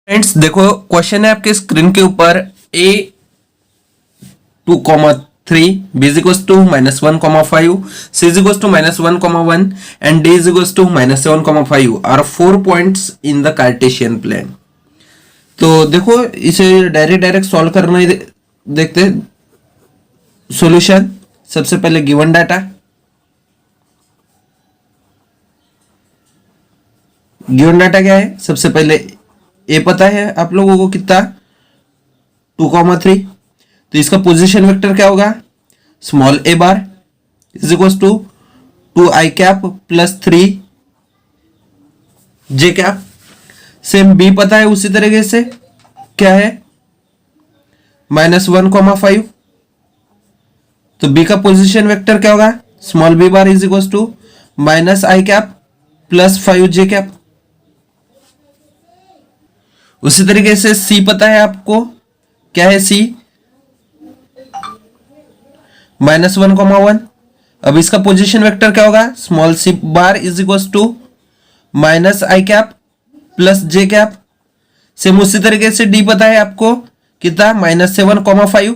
Friends देखो, question है आपके स्क्रीन के ऊपर a 2,3, b is equals to -1,5, c is equals to -1,1 and d is equals to -7,5 are 4 points in the Cartesian plane। तो देखो इसे डायरेक्ट सॉल्व करना देखते हैं। सॉल्यूशन, सबसे पहले गिवन डाटा, क्या है? सबसे पहले ए पता है आप लोगों को कितना, 2,3। तो इसका पोजीशन वेक्टर क्या होगा? Small a bar is equal to 2i cap plus 3 j cap. Same b पता है उसी तरीके से, क्या है? -1,5। तो बी का पोजीशन वेक्टर क्या होगा? Small b bar is equal to -i cap plus 5 j cap. उसी तरीके से सी पता है आपको, क्या है सी? -1,1। अब इसका पोजीशन वेक्टर क्या होगा? Small c bar is equal to -i cap plus j cap. Same उसी तरीके से डी पता है आपको कितना? -7,5।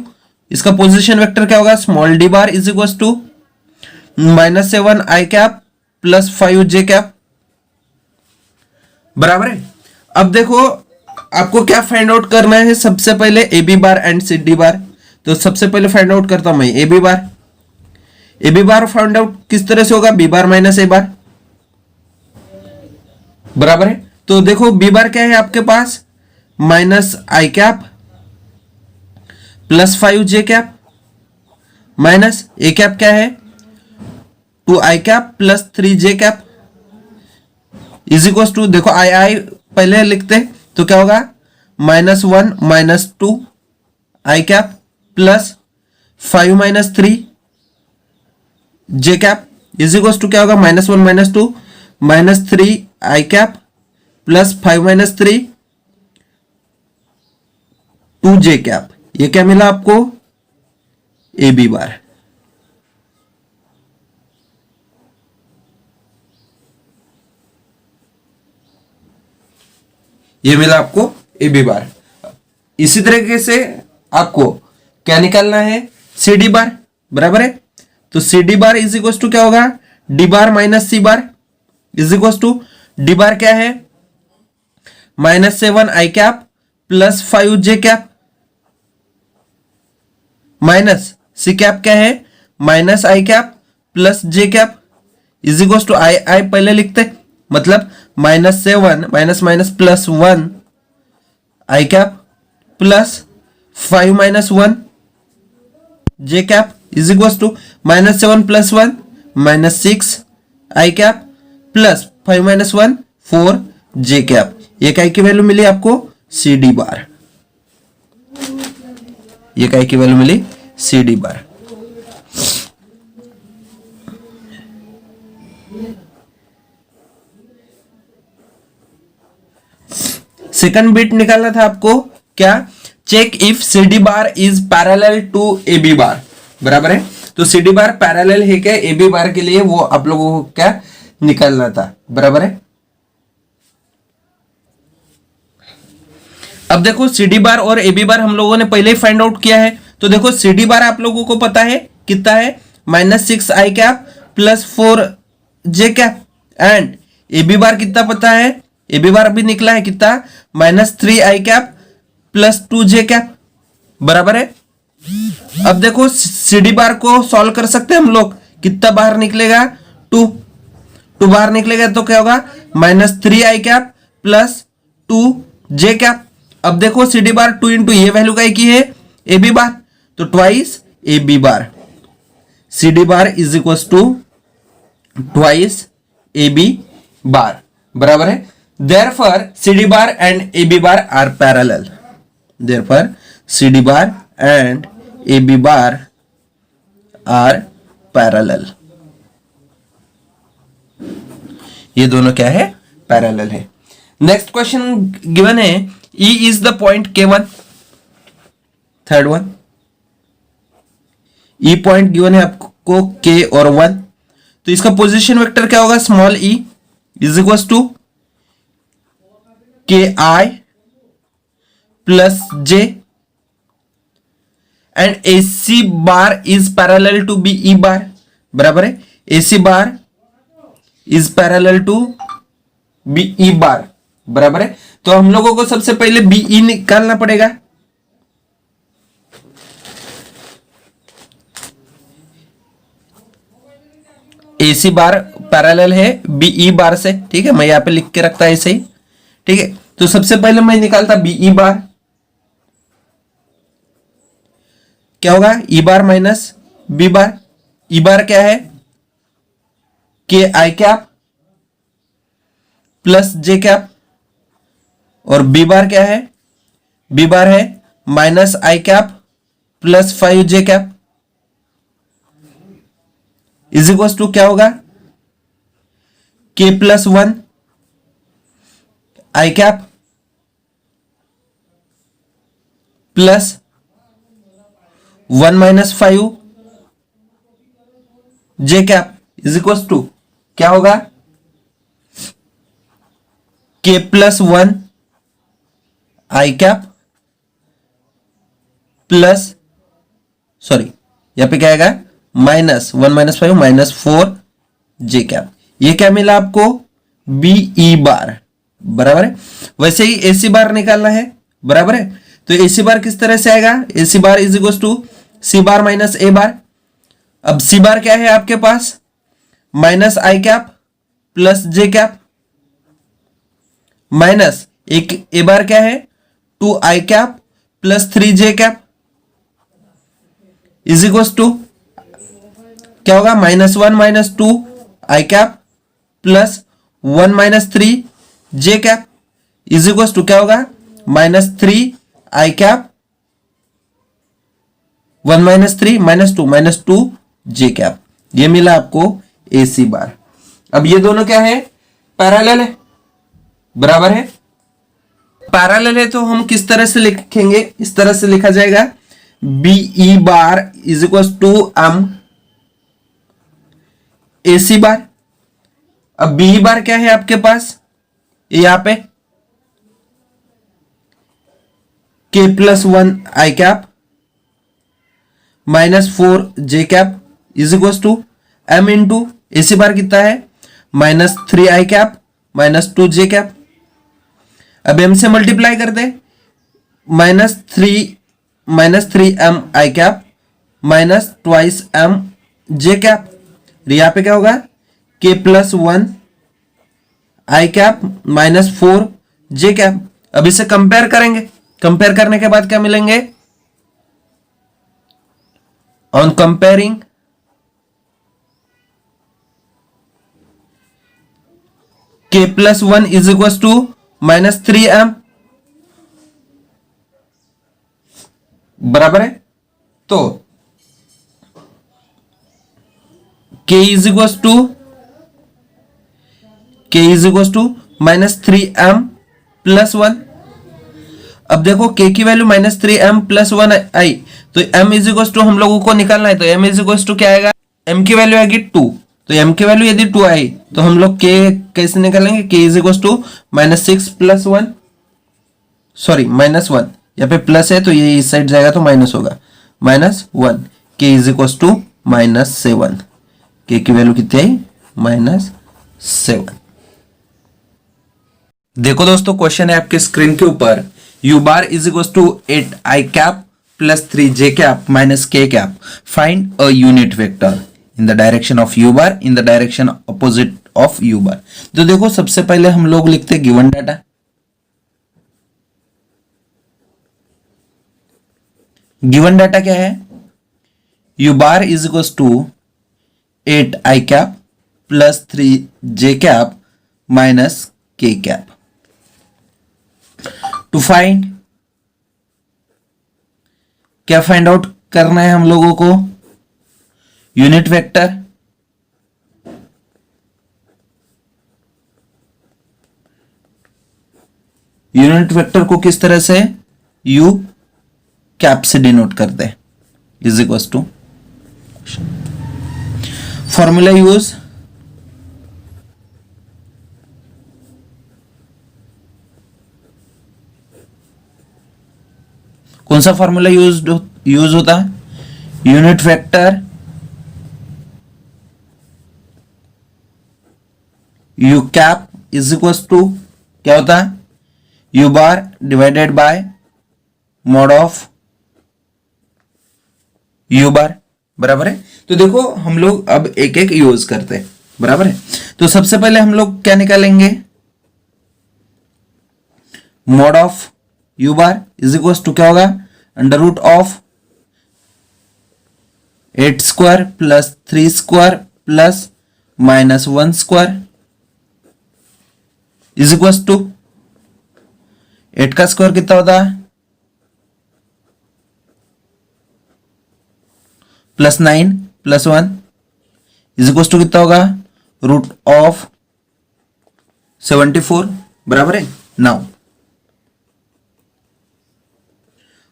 इसका पोजीशन वेक्टर क्या होगा? Small d bar is equal to -7i cap plus 5 j cap. बराबर है। अब देखो आपको क्या फाइंड आउट करना है? सबसे पहले a B bar and c D bar. तो सबसे पहले फाइंड आउट करता हूं मैं a B bar. A B bar find out किस तरह से होगा? बी बार माइनस ए बार। बराबर है। तो देखो बी बार क्या है आपके पास? -i cap plus 5 j cap minus a cap क्या है? 2i cap plus 3 j cap is equal to, देखो आई पहले लिखते हैं तो क्या होगा? -1 - 2 i cap plus 5 - 3 j cap is equal to क्या होगा? -1 - 2 -3 i cap plus 5 - 3 2 j cap. ये क्या मिला आपको? A B bar. ये मिला आपको ए बी बार। इसी तरीके से आपको क्या निकालना है? C D bar. बराबर है। तो C D bar is equal to क्या होगा? D bar minus C bar is equal to, D bar क्या है? -7i cap plus 5 j cap minus C cap क्या है? -i cap plus j cap is equal to, i पहले लिखते, मतलब -7 minus plus 1 i cap plus 5 - 1 j cap is equal to -7 plus 1 -6 i cap plus 5 - 1 4 j cap. ये काय की value मिली आपको? C D bar. ये काय की वैल्यू मिली? C D bar. Second bit निकालना था आपको, क्या? Check if C D bar is parallel to A B bar. बराबर है। तो सी डी बार पैरेलल है क्या ए बी बार के लिए, वो आप लोगों को क्या निकालना था। बराबर है। अब देखो सी डी बार और ए बी बार हम लोगों ने पहले ही फाइंड आउट किया है। तो देखो सी डी बार आप लोगों को पता है कितना है? -6i cap plus 4 j cap. And a B bar कितना पता है? ए बी बार अभी निकला है कितना? -3i cap plus 2 j cap. बराबर है। अब देखो सी डी बार को सॉल्व कर सकते हैं हम लोग। कितना बाहर निकलेगा? 2 बाहर निकलेगा तो क्या होगा? -3i cap plus 2 j cap. अब देखो सी डी बार 2 इंटू ये वैल्यू का की है ए बी बार, तो twice a B bar. C D bar is equal to twice a B bar. बराबर है। Therefore c D bar and a B bar are parallel. Therefore c D bar and a B bar are parallel. ये दोनों क्या है? Parallel है। Next question given है E is the point K1। Third one, E point given है आपको K और 1। तो इसका पोजीशन वेक्टर क्या होगा? Small e is equal to k i plus j and A C bar is parallel to B E bar, बराबर है, A C bar is parallel to B E bar, बराबर है। तो हम लोगों को सबसे पहले बी ई निकालना पड़ेगा। ए सी बार पैरेलल है बी ई बार से, ठीक है, मैं यहां पे लिख के रखता है ऐसे ही, ठीक है। तो सबसे पहले मैं निकालता बी ई बार, क्या होगा, ई बार माइनस बी बार। ई बार क्या है, k i cap plus j cap, और बी बार क्या है, बी बार है minus i cap plus 5 j cap is equal to क्या होगा, k plus 1 i cap plus 1 minus 5 j cap is equal to क्या होगा, k plus 1 i cap plus, sorry यहां पे क्या आएगा, -1 माइनस 5 -4 जे कैप। ये क्या मिला आपको, बी ई बार, बराबर है। वैसे ही ए सी बार निकालना है, बराबर है। तो ए सी बार किस तरह से आएगा, A C bar is equal to C bar minus A bar. अब सी बार क्या है आपके पास, minus i cap plus j cap minus एक ए बार क्या है, 2 i cap plus 3 j cap is equal to क्या होगा, -1 -2 i cap plus 1 -3 j cap is equal to क्या होगा, -3 आई कैप 1 -3 -2 जे कैप। ये मिला आपको ए सी बार। अब ये दोनों क्या है, पैरेलल है, बराबर है। पैरेलल है तो हम किस तरह से लिखेंगे, इस तरह से लिखा जाएगा, B E bar is equal to m A C bar. अब बी ई बार क्या है आपके पास, यहां पे k plus 1 i cap -4 j cap is equal to M into A C bar कितना है, -3 आई कैप -2 जे कैप। अब एम से मल्टीप्लाई कर दे, -3 एम आई कैप -2 एम जे कैप। यहां पे क्या होगा, k plus 1 i cap -4 j cap. अब इसे कंपेयर करेंगे, कंपेयर करने के बाद क्या मिलेंगे, on comparing k plus 1 is equal to -3 m, बराबर है। तो k is equal to -3 m plus 1। अब देखो k की वैल्यू -3 एम प्लस 1 आई, तो m इज इक्वल टू हम लोगों को निकालना है, तो m इज इक्वल टू क्या आएगा, m की वैल्यू आएगी 2, तो m की वैल्यू यदि 2 आई तो हम लोग k कैसे निकालेंगे, k is equal to -6 plus 1, sorry -1, यहाँ पे प्लस है तो ये इस साइड जाएगा तो माइनस होगा, -1, k is equal to -7, k की वैल्यू कितनी आई, -7। देखो दोस्तों, क्वेश्चन है आपके स्क्रीन के ऊपर, u bar is equal to 8 i cap plus 3 j cap minus k cap, find a unit vector in the direction of u bar in the direction opposite of u bar. तो देखो सबसे पहले हम लोग लिखते हैं गिवन डाटा, गिवन डाटा क्या है, u bar is equal to 8 i cap plus 3 j cap minus k cap. To find, क्या फाइंड आउट करना है हम लोगों को, यूनिट वेक्टर। यूनिट वेक्टर को किस तरह से u कैप से डिनोट करते हैं, is equal to formula use, कौन सा फॉर्मूला यूज होता है? Unit vector u cap is equal to क्या होता है? U bar divided by mod of u bar, बराबर है। तो देखो हम लोग अब एक एक यूज करते हैं, बराबर है। तो सबसे पहले हम लोग क्या निकालेंगे? Mod of u bar is equal to क्या होगा? Under root of 8 square plus 3 square plus minus 1 square is equal to 8 का स्क्वायर कितना होता है? Plus 9 plus 1 is equal to कितना होगा? रूट ऑफ 74, बराबर है। नाउ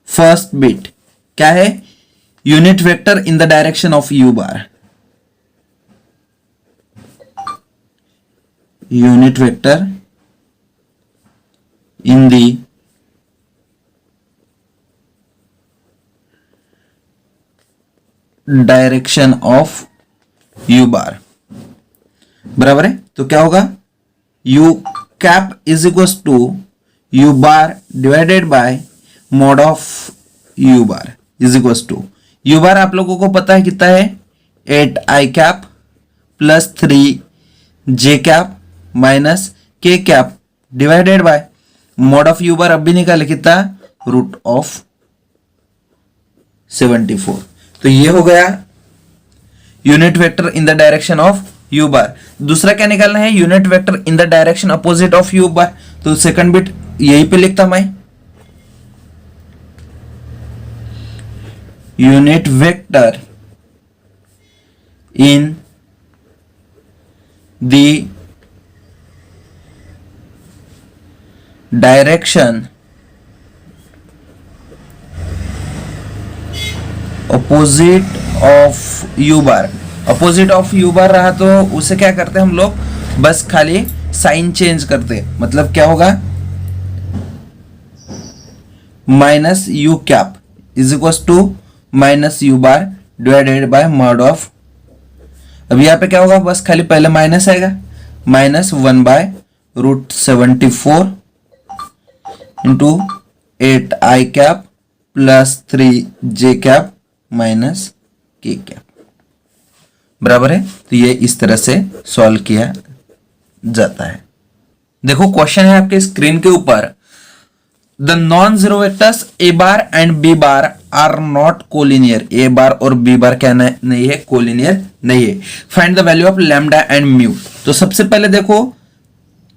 फर्स्ट बिट क्या है? Unit vector in the direction of u bar, unit vector in the direction of u bar, बराबर है। तो क्या होगा? U cap is equal to u bar divided by mod of u bar is equal to, u bar आप लोगों को पता है कितना है? 8 i cap plus 3 j cap minus k cap divided by mod of u bar अब भी निकाले कितना? Root of 74। तो ये हो गया unit vector in the direction of u bar. दूसरा क्या निकालना है? Unit vector in the direction opposite of u bar. तो सेकंड बिट यहीं पे लिखता मैं, unit vector in the direction opposite of u bar. Opposite of u bar रहा तो उसे क्या करते हैं हम लोग? बस खाली साइन चेंज करते हैं। मतलब क्या होगा? Minus u cap is equal to minus u bar divided by mod of, अब यहां पे क्या होगा? बस खाली पहले माइनस आएगा, minus 1 by root 74 into 8 i cap plus 3 j cap minus k cap, बराबर है। तो ये इस तरह से सॉल्व किया जाता है। देखो क्वेश्चन है आपके स्क्रीन के ऊपर, the non zero vectors a bar and b bar are not collinear. A bar और बी बार क्या नहीं है? कोलिनियर नहीं है। Find the value of lambda and mu. तो सबसे पहले देखो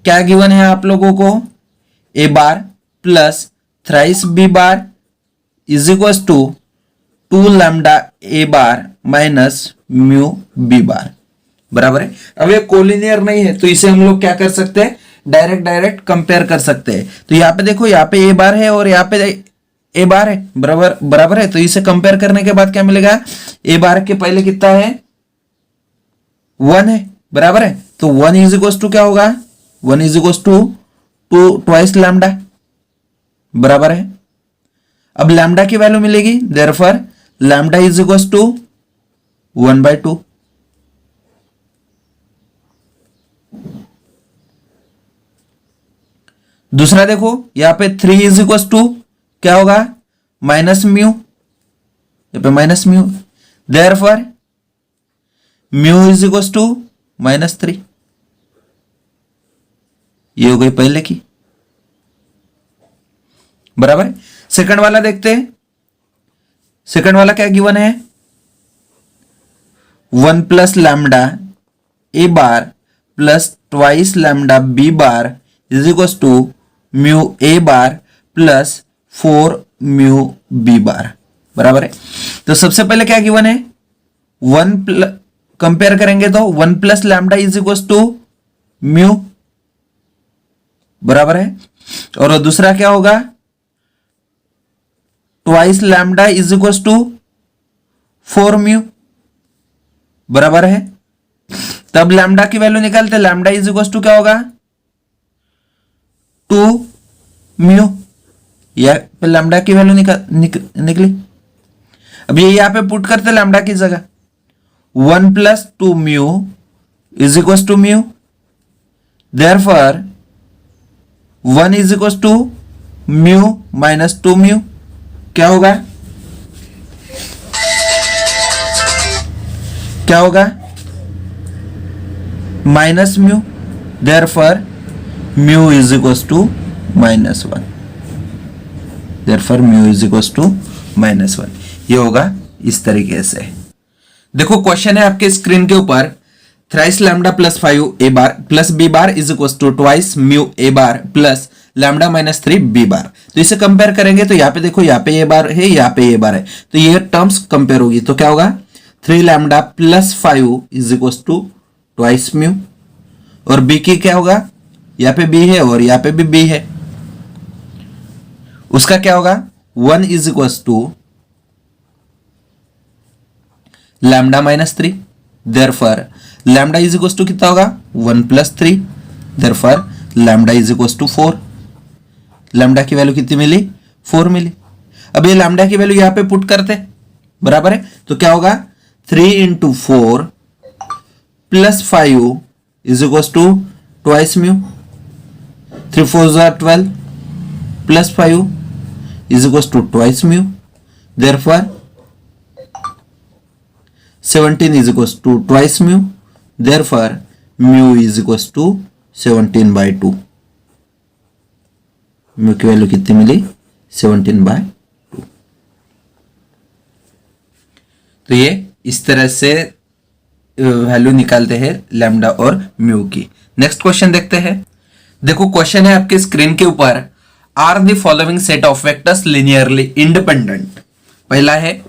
क्या गिवन है आप लोगों को? A bar plus thrice b bar is equal to 2 lambda a bar minus mu b bar, बराबर है। अब ये कोलिनियर नहीं है तो इसे हम लोग क्या कर सकते हैं? डायरेक्ट कंपेयर कर सकते हैं। तो यहाँ पे देखो, यहाँ पे ए बार है और यहाँ पे ए बार है, बराबर है। तो इसे कंपेयर करने के बाद क्या मिलेगा? ए बार के पहले कितना है? 1 है, बराबर है। तो 1 इज इक्वल टू क्या होगा? 1 is equal to 2 twice lambda, बराबर है। अब लैम्डा की वैल्यू मिलेगी, therefore lambda is equal to 1/2। दूसरा देखो यहां पे 3 इज इक्वल टू क्या होगा? माइनस म्यू, यहां पे minus mu, therefore mu is equal to -3। ये हो गई पहले की, बराबर। सेकंड वाला देखते हैं। सेकंड वाला क्या गिवन है? 1 plus lambda a bar plus twice lambda b bar is equal to mu a bar plus 4 mu b bar, बराबर है। तो सबसे पहले क्या गिवन है? 1 कंपेयर करेंगे तो 1 plus lambda is equal to mu, बराबर है। और दूसरा क्या होगा? Twice lambda is equal to 4 mu, बराबर है। तब लैम्डा की वैल्यू निकालते, लैम्डा इज इक्वल टू क्या होगा? 2 म्यू, यहाँ पे लैम्डा की वैल्यू निकली। अब ये यहाँ पे पुट करते लैम्डा की जगह 1 + 2 mu is equal to mu, therefore 1 is equal to mu minus 2 mu. क्या होगा, क्या होगा, minus mu, therefore mu is equal to -1, therefore mu is equal to -1। ये होगा इस तरीके से। देखो क्वेश्चन है आपके स्क्रीन के ऊपर, thrice lambda plus 5 a bar plus b bar is equal to twice mu a bar plus lambda -3 b bar. तो इसे कंपेयर करेंगे तो यहाँ पे देखो, यहाँ पे ए बार है, यहाँ पे ए बार है, तो ये टर्म्स कंपेयर होगी। तो क्या होगा, 3 lambda plus 5 is equal to twice mu, और बी की क्या होगा, यहाँ पे बी है और यहाँ पे भी बी है, उसका क्या होगा 1 is equal to lambda -3, therefore lambda is equal to कितना होगा 1 + 3, therefore lambda is equal to 4। Lambda की वैल्यू कितनी मिली, 4 मिली। अब ये लैम्डा की वैल्यू यहां पे पुट करते, बराबर है, तो क्या होगा 3 × 4 + 5 is equal to twice mu, 3 × 4 = 12 + 5 is equal to twice mu, therefore 17 is equal to twice mu, therefore mu is equal to 17/2। Mu की वैल्यू कितनी मिली, 17/2। तो ये इस तरह से वैल्यू निकालते हैं लैम्डा और म्यू की। नेक्स्ट क्वेश्चन देखते हैं। देखो क्वेश्चन है आपके स्क्रीन के ऊपर, are the following set of vectors linearly independent. पहला है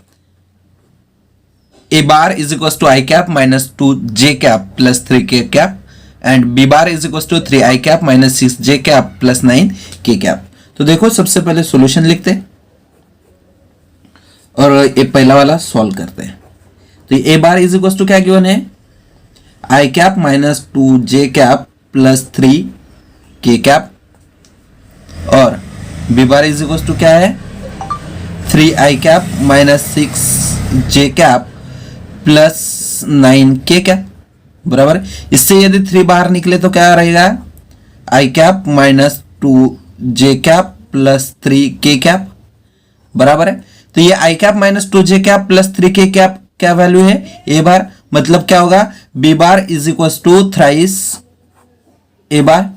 ए bar is equal to I cap -2j cap plus 3k cap and b bar is equal to 3i cap -6j cap plus 9k cap. तो देखो सबसे पहले solution लिखते हैं और ये पहला वाला सॉल्व करते हैं। तो a bar is equal to क्या गिवन है, आई cap -2j cap plus 3k cap, और b bar is equal to क्या है 3i cap -6j cap plus 9k cap, बराबर। इससे यदि 3 बाहर निकले तो क्या रहेगा, i cap -2j cap plus 3k cap, बराबर है। तो ये i cap -2j cap plus 3k cap क्या वैल्यू है, ए बार, मतलब क्या होगा b bar is equal to thrice a bar,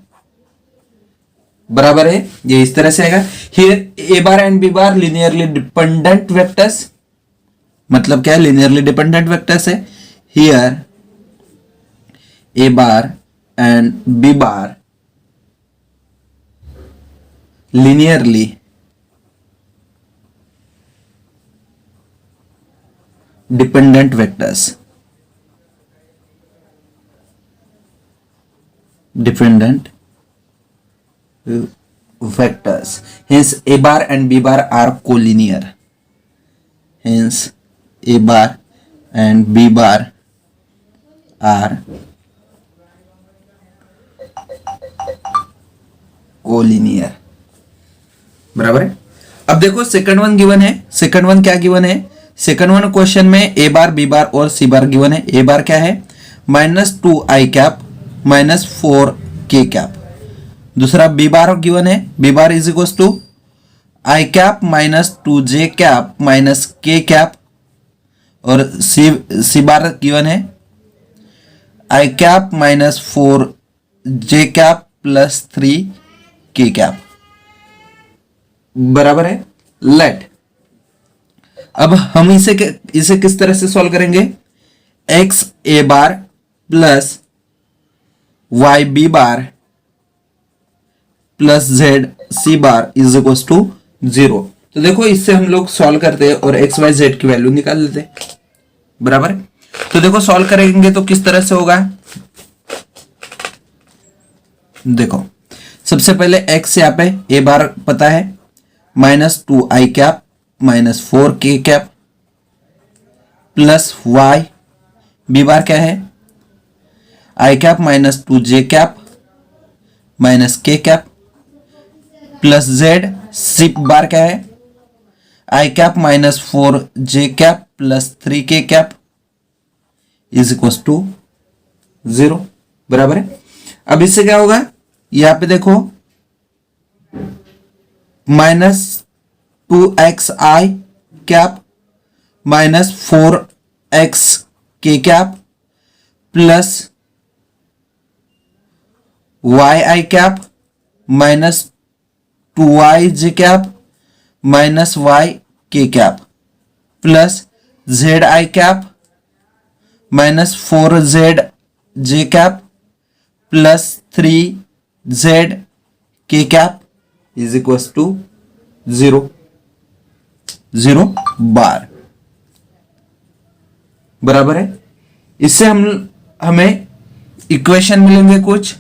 बराबर है। ये इस तरह से आएगा। Here a bar and b bar linearly dependent vectors, मतलब क्या है, लिनियरली डिपेंडेंट वेक्टर्स है। Here a bar and b bar linearly dependent vectors, dependent vectors, hence a bar and b bar are collinear, hence a bar and b bar are collinear, बराबर है। अब देखो second one given है, second one क्या given है, second one question में ए बार B bar और C bar given है। ए बार क्या है -2i कैप -4k कैप, दूसरा बी बार गिवन है, B bar is equal to I cap -2j cap -k cap, और सी बार गिवन है आई cap -4j cap plus 3k cap, बराबर है। Late अब हम इसे किस तरह से सॉल्व करेंगे, x a bar plus y b bar plus z c bar is equal to 0। तो देखो इससे हम लोग सॉल्व करते हैं और x y z की वैल्यू निकाल लेते हैं, बराबर है। तो देखो सॉल्व करेंगे तो किस तरह से होगा, देखो सबसे पहले x यहाँ पे a बार पता है -2i cap -4k cap plus y b bar क्या है i cap -2j cap -k cap plus z C bar क्या है, आई cap minus 4j cap plus 3k cap is equal to 0, बराबर है। अब इससे क्या होगा, यहां पे देखो minus 2xi cap minus 4xk cap plus yi cap minus 2yj cap minus yk cap plus zi cap minus 4zj cap plus 3zk cap is equal to 0 bar, बराबर है। इससे हमें इक्वेशन मिलेंगे कुछ।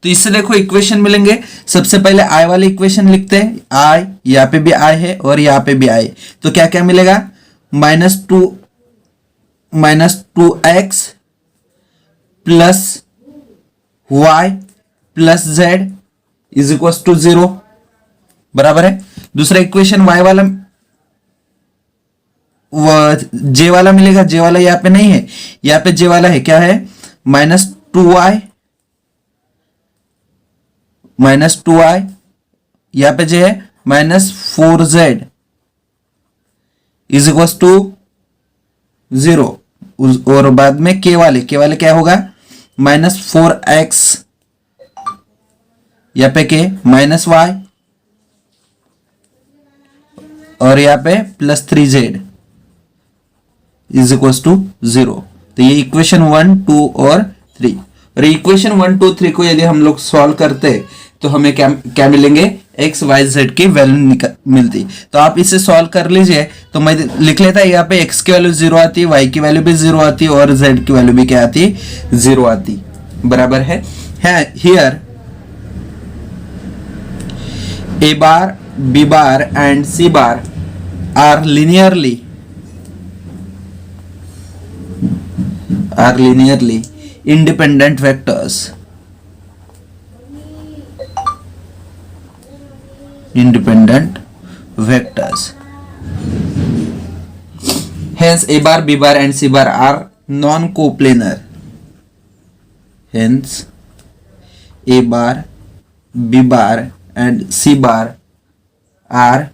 तो इससे देखो इक्वेशन मिलेंगे, सबसे पहले आई वाली इक्वेशन लिखते हैं, आई यहाँ पे भी आई है और यहाँ पे भी आई, तो क्या क्या मिलेगा, -2x plus y plus z is equal to 0, बराबर है। दूसरा इक्वेशन y वाला j वाला मिलेगा, j वाला यहाँ पे नहीं है, यहाँ पे j वाला है, क्या है, -2y यहाँ पे j है -4z इज इक्व टू 0, और बाद में k वाले क्या होगा, -4x यहाँ पे k माइनस y और यहाँ पे plus 3z is equal to 0। तो ये इक्वेशन 1, 2 और 3, और इक्वेशन 1, 2, 3 को यदि हम लोग सॉल्व करते तो हमें क्या मिलेंगे, x y z की वैल्यू मिलती। तो आप इसे सॉल्व कर लीजिए। तो मैं लिख लेता है, यहाँ पे x की वैल्यू 0 आती है, y की वैल्यू भी 0 आती है और z की वैल्यू भी क्या आती है, 0 आती, बराबर है। Here a bar, b bar and c bar are linearly independent vectors. Hence a bar, b bar and c bar are non-coplanar. Hence a bar, b bar and c bar are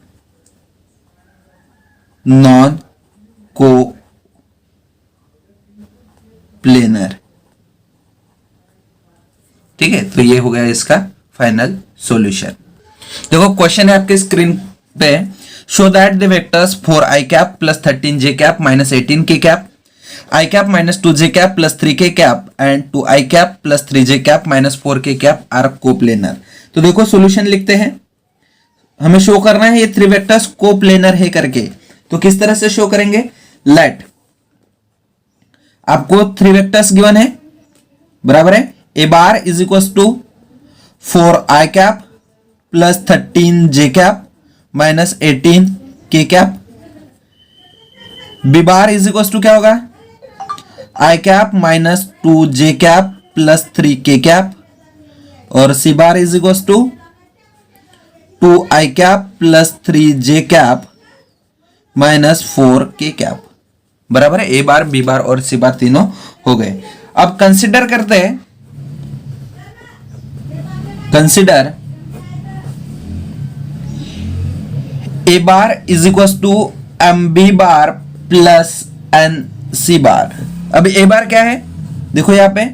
non-coplanar। ठीक है, तो ये हो गया इसका final solution. देखो question है आपके स्क्रीन पे, show that the vectors 4i cap plus 13j cap minus 18k cap, i cap minus 2j cap plus 3k cap and 2i cap plus 3j cap minus 4k cap are coplanar. तो देखो solution लिखते हैं, हमें show करना है ये 3 vectors coplanar है करके। तो किस तरह से शो करेंगे, लेट आपको 3 वेक्टर्स गिवन है, बराबर है। ए bar is equal to 4i cap plus 13j cap minus 18k cap, B bar is equal to क्या होगा, i cap minus 2j cap plus 3k cap, और C bar is equal to 2i cap plus 3j cap minus 4k cap, बराबर है। ए बार, B bar और C बार तीनों हो गए। अब कंसिडर करते हैं, consider A bar is equal to M B bar plus N C bar. अब ए बार क्या है, देखो यहां पे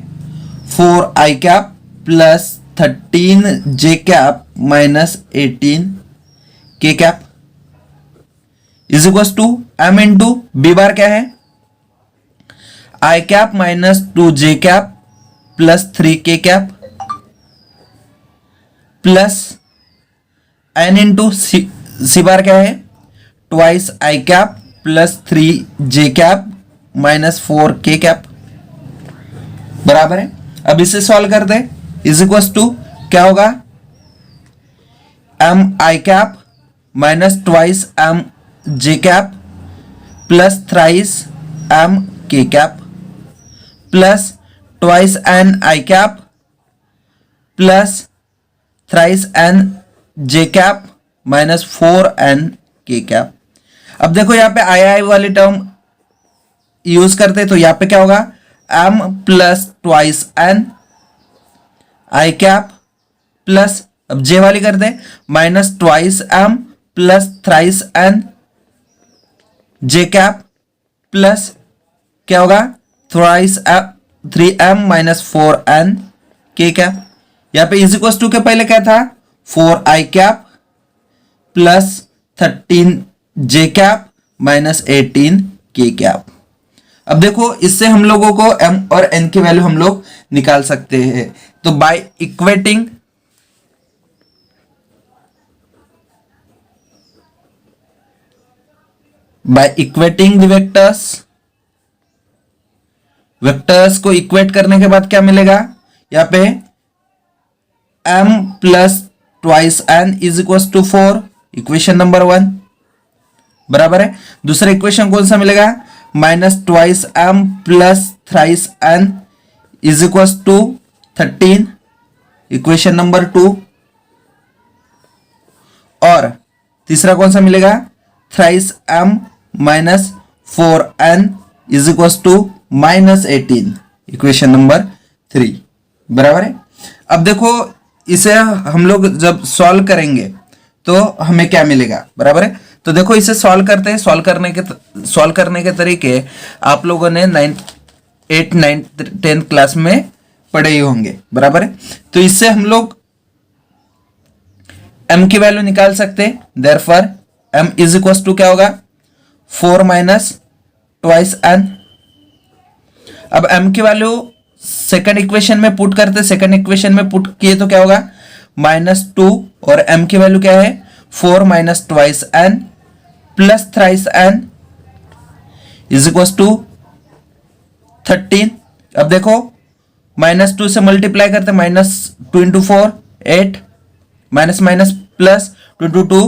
4i cap plus 13j cap minus 18k cap is equal to M into B bar क्या है, i cap minus 2j cap plus 3k cap plus n into C bar क्या है, twice i cap plus 3j cap minus 4k cap, बराबर है। अब इसे solve कर दे, is equal to क्या होगा, M I cap minus twice M J cap plus thrice M K cap plus twice N I cap plus thrice N J cap minus 4n K cap. अब देखो यहाँ पे आई वाली term use करते तो यहाँ पे क्या होगा, m plus twice n I cap plus, अब j वाली कर दे, minus twice m plus thrice n j cap plus क्या होगा, thrice 3m minus 4n K cap. यहाँ पे इज इक्वल टू के पहले क्या था, 4i cap plus 13j cap minus 18k cap. अब देखो इससे हम लोगों को m और n की वैल्यू हम लोग निकाल सकते हैं। तो बाय इक्वेटिंग द वेक्टर्स को इक्वेट करने के बाद क्या मिलेगा, यहाँ पे m plus twice n is equal to 4, equation number 1 बराबर है। दूसरा इक्वेशन कौन सा मिलेगा, minus twice m plus thrice n is equal to 13, equation number 2। और तीसरा कौन सा मिलेगा, thrice m minus 4n is equal to minus 18, equation number 3 बराबर है। अब देखो इसे हम लोग जब सॉल्व करेंगे तो हमें क्या मिलेगा, बराबर है। तो देखो इसे सॉल्व करते हैं। सॉल्व करने के तरीके आप लोगों ने 8, 9, 10 क्लास में पढ़े ही होंगे, बराबर है। तो इससे हम लोग m की वैल्यू निकाल सकते हैं। Therefore m is equal to क्या होगा, 4 माइनस ट्वाइस n। अब m की वैल्यू सेकंड इक्वेशन में पुट करते, सेकंड इक्वेशन में पुट किए तो क्या होगा, -2 और m की वैल्यू क्या है, 4 minus twice n plus thrice n is equal to 13। अब देखो -2 से मल्टीप्लाई करते, -2 into 4 8, minus minus plus 2 into 2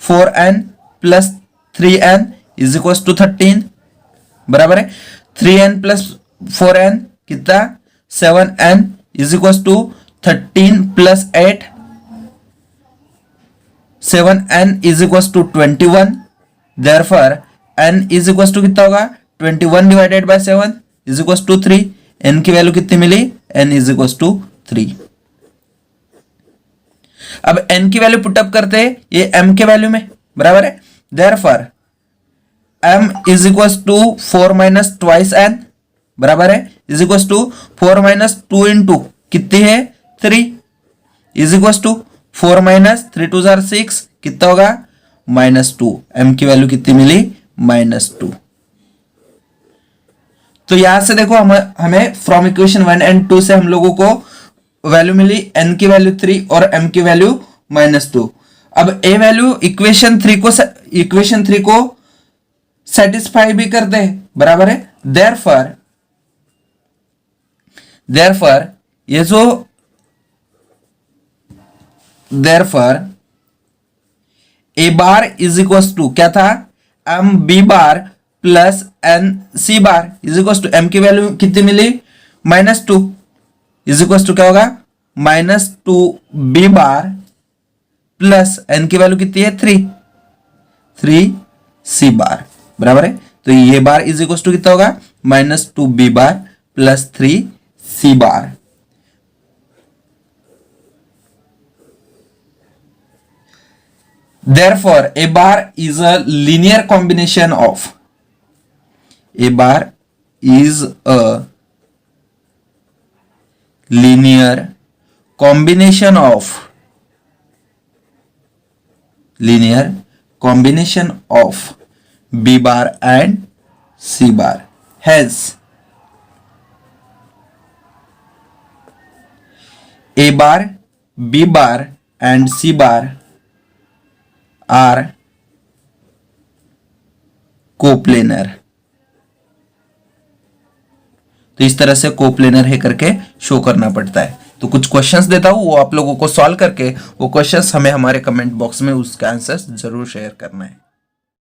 4n plus 3n is equal to 13 बराबर है। 3n प्लस 4n कितना, 7n is equal to 13 plus 8, 7n is equal to 21। Therefore n is equal to कितना होगा, 21 divided by 7 is equal to 3। n की value कितनी मिली, n is equal to 3। अब n की value put up करते हैं ये m के वैल्यू में, बराबर है। Therefore m is equal to 4 minus twice n बराबर है, is equal to 4 minus 2 into कितनी है 3 इज इक्वल टू 4 माइनस 3 2 6 कितना होगा, -2। m की वैल्यू कितनी मिली, -2। तो यहां से देखो हमें फ्रॉम इक्वेशन 1 एंड 2 से हम लोगों को वैल्यू मिली, n की वैल्यू 3 और m की वैल्यू -2। अब a वैल्यू इक्वेशन 3 को सेटिस्फाई भी करते हैं, बराबर है। देयरफॉर ये जो a bar is equal to क्या था, m b bar plus n c bar is equal to m की वैल्यू कितनी मिली, -2 इज इक्वल टू क्या होगा, -2 b बार प्लस n की वैल्यू कितनी है 3 c बार बराबर है। तो ये बार इज इक्वल टू कितना होगा, -2 b bar plus 3 c bar. Therefore, a bar is a linear combination of B bar and C bar. Hence, A bar, B bar and C bar are coplanar. तो इस तरह से coplanar है करके show करना पड़ता है। तो कुछ क्वेश्चंस देता हूं, वो आप लोगों को सॉल्व करके वो क्वेश्चंस हमें हमारे कमेंट बॉक्स में उसका आंसर जरूर शेयर करना है।